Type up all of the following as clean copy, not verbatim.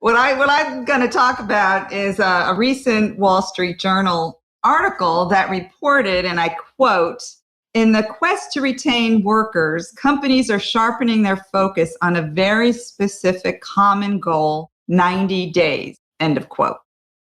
What I'm going to talk about is a recent Wall Street Journal article that reported, and I quote, "In the quest to retain workers, companies are sharpening their focus on a very specific common goal, 90 days, end of quote.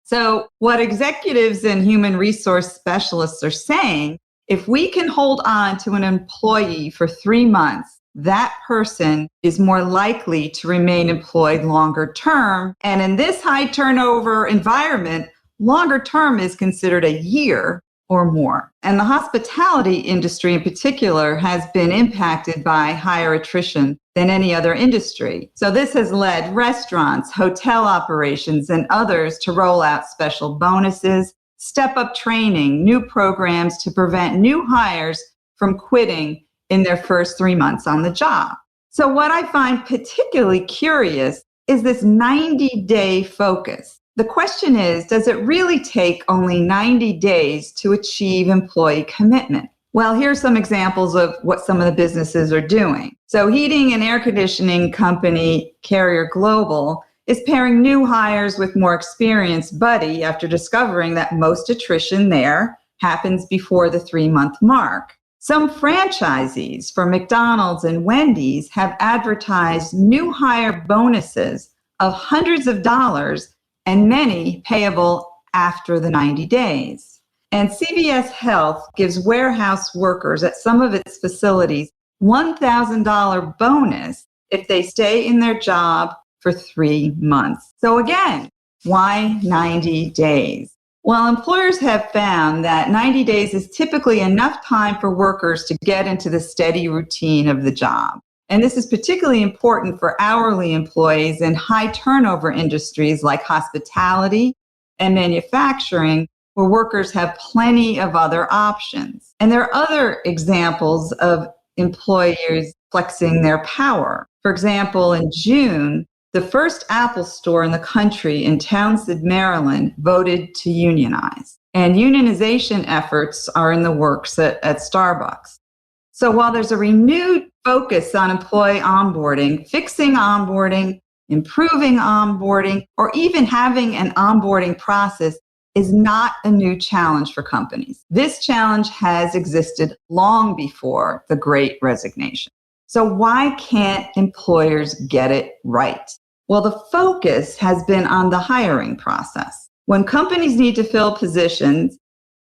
So what executives and human resource specialists are saying, if we can hold on to an employee for 3 months, that person is more likely to remain employed longer term. And in this high turnover environment, longer term is considered a year or more. And the hospitality industry in particular has been impacted by higher attrition than any other industry. So this has led restaurants, hotel operations, and others to roll out special bonuses, step up training, new programs to prevent new hires from quitting in their first 3 months on the job. So what I find particularly curious is this 90-day focus. The question is, does it really take only 90 days to achieve employee commitment? Well, here's some examples of what some of the businesses are doing. So heating and air conditioning company Carrier Global is pairing new hires with more experienced buddy after discovering that most attrition there happens before the 3-month mark. Some franchisees for McDonald's and Wendy's have advertised new hire bonuses of hundreds of dollars and many payable after the 90 days. And CVS Health gives warehouse workers at some of its facilities $1,000 bonus if they stay in their job for 3 months. So again, why 90 days? Well, employers have found that 90 days is typically enough time for workers to get into the steady routine of the job. And this is particularly important for hourly employees in high turnover industries like hospitality and manufacturing, where workers have plenty of other options. And there are other examples of employers flexing their power. For example, in June, the first Apple store in the country in Townsend, Maryland, voted to unionize. And unionization efforts are in the works at Starbucks. So while there's a renewed focus on employee onboarding, fixing onboarding, improving onboarding, or even having an onboarding process is not a new challenge for companies. This challenge has existed long before the Great Resignation. So why can't employers get it right? Well, the focus has been on the hiring process. When companies need to fill positions,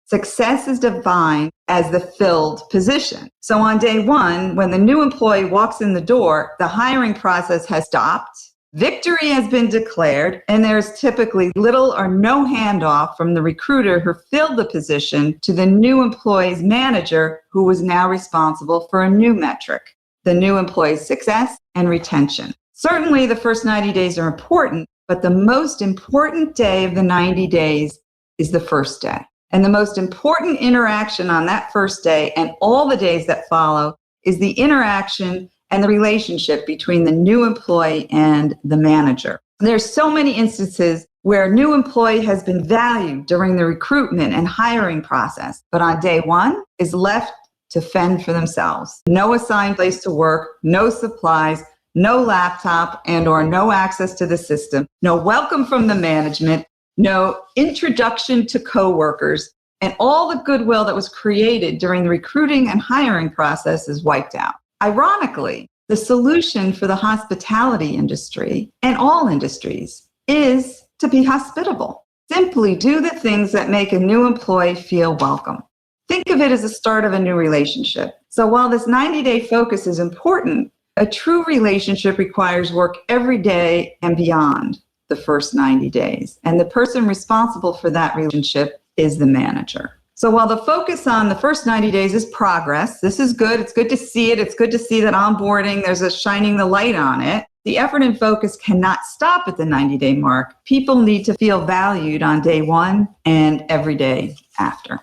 success is defined as the filled position. So on day one, when the new employee walks in the door, the hiring process has stopped, victory has been declared, and there's typically little or no handoff from the recruiter who filled the position to the new employee's manager, who is now responsible for a new metric, the new employee's success and retention. Certainly, the first 90 days are important, but the most important day of the 90 days is the first day. And the most important interaction on that first day and all the days that follow is the interaction and the relationship between the new employee and the manager. There's so many instances where a new employee has been valued during the recruitment and hiring process, but on day one is left to fend for themselves. No assigned place to work, no supplies, no laptop and or no access to the system, no welcome from the management, no introduction to coworkers, and all the goodwill that was created during the recruiting and hiring process is wiped out. Ironically, the solution for the hospitality industry and all industries is to be hospitable. Simply do the things that make a new employee feel welcome. Think of it as the start of a new relationship. So while this 90-day focus is important, a true relationship requires work every day and beyond the first 90 days. And the person responsible for that relationship is the manager. So while the focus on the first 90 days is progress, this is good. It's good to see it. It's good to see that onboarding, there's a shining the light on it. The effort and focus cannot stop at the 90-day mark. People need to feel valued on day one and every day after.